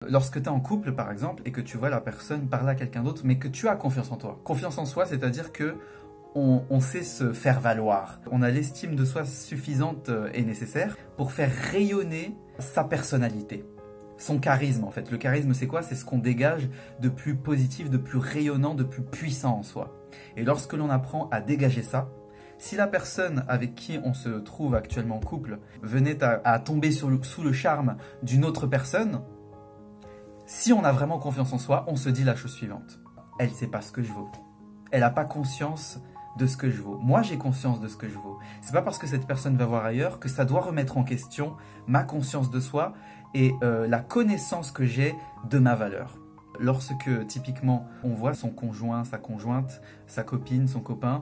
Lorsque tu es en couple, par exemple, et que tu vois la personne parler à quelqu'un d'autre, mais que tu as confiance en toi. Confiance en soi, c'est-à-dire que on sait se faire valoir. On a l'estime de soi suffisante et nécessaire pour faire rayonner sa personnalité. Son charisme, en fait. Le charisme, c'est quoi? C'est ce qu'on dégage de plus positif, de plus rayonnant, de plus puissant en soi. Et lorsque l'on apprend à dégager ça, si la personne avec qui on se trouve actuellement en couple venait à tomber sous le charme d'une autre personne, si on a vraiment confiance en soi, on se dit la chose suivante. Elle ne sait pas ce que je vaux. Elle n'a pas conscience de ce que je vaux. Moi, j'ai conscience de ce que je vaux. C'est pas parce que cette personne va voir ailleurs que ça doit remettre en question ma conscience de soi et la connaissance que j'ai de ma valeur. Lorsque, typiquement, on voit son conjoint, sa conjointe, sa copine, son copain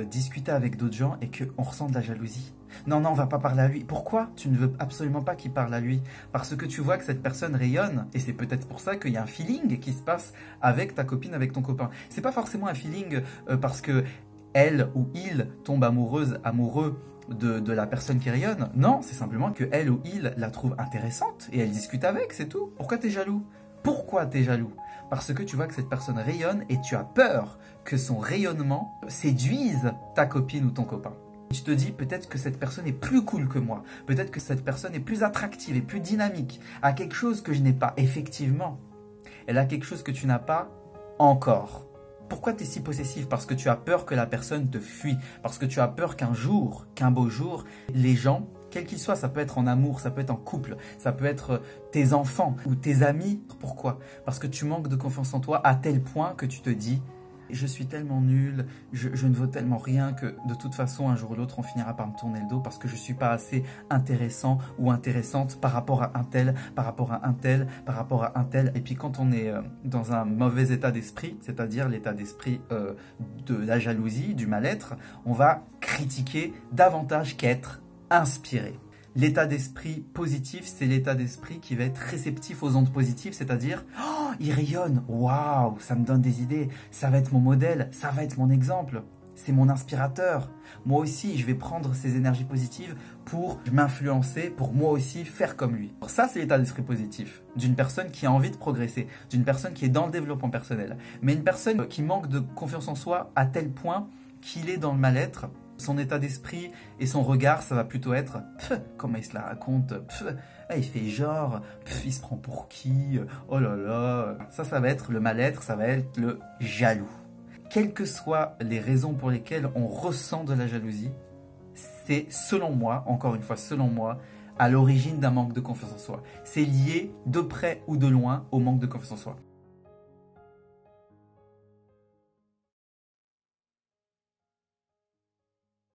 discuter avec d'autres gens et qu'on ressent de la jalousie. Non, on va pas parler à lui. Pourquoi tu ne veux absolument pas qu'il parle à lui? Parce que tu vois que cette personne rayonne et c'est peut-être pour ça qu'il y a un feeling qui se passe avec ta copine, avec ton copain. C'est pas forcément un feeling parce que elle ou il tombe amoureux de la personne qui rayonne. Non, c'est simplement que elle ou il la trouve intéressante et elle discute avec, c'est tout. Pourquoi t'es jaloux? Pourquoi t'es jaloux? Parce que tu vois que cette personne rayonne et tu as peur que son rayonnement séduise ta copine ou ton copain. Tu te dis peut-être que cette personne est plus cool que moi, peut-être que cette personne est plus attractive et plus dynamique, a quelque chose que je n'ai pas. Effectivement, elle a quelque chose que tu n'as pas encore. Pourquoi tu es si possessif? Parce que tu as peur que la personne te fuit, parce que tu as peur qu'un jour, qu'un beau jour, les gens, quel qu'il soit, ça peut être en amour, ça peut être en couple, ça peut être tes enfants ou tes amis. Pourquoi? Parce que tu manques de confiance en toi à tel point que tu te dis « je suis tellement nul, je ne vaux tellement rien que de toute façon, un jour ou l'autre, on finira par me tourner le dos parce que je ne suis pas assez intéressant ou intéressante par rapport à un tel, par rapport à un tel, par rapport à un tel. » Et puis quand on est dans un mauvais état d'esprit, c'est-à-dire l'état d'esprit de la jalousie, du mal-être, on va critiquer davantage qu'être inspiré. L'état d'esprit positif, c'est l'état d'esprit qui va être réceptif aux ondes positives, c'est-à-dire « oh, il rayonne, waouh, ça me donne des idées, ça va être mon modèle, ça va être mon exemple, c'est mon inspirateur. Moi aussi, je vais prendre ces énergies positives pour m'influencer, pour moi aussi faire comme lui. » Ça, c'est l'état d'esprit positif d'une personne qui a envie de progresser, d'une personne qui est dans le développement personnel. Mais une personne qui manque de confiance en soi à tel point qu'il est dans le mal-être, son état d'esprit et son regard, ça va plutôt être « comment il se la raconte, il fait genre, il se prend pour qui, oh là là ». Ça va être le mal-être, ça va être le jaloux. Quelles que soient les raisons pour lesquelles on ressent de la jalousie, c'est selon moi, encore une fois selon moi, à l'origine d'un manque de confiance en soi. C'est lié de près ou de loin au manque de confiance en soi.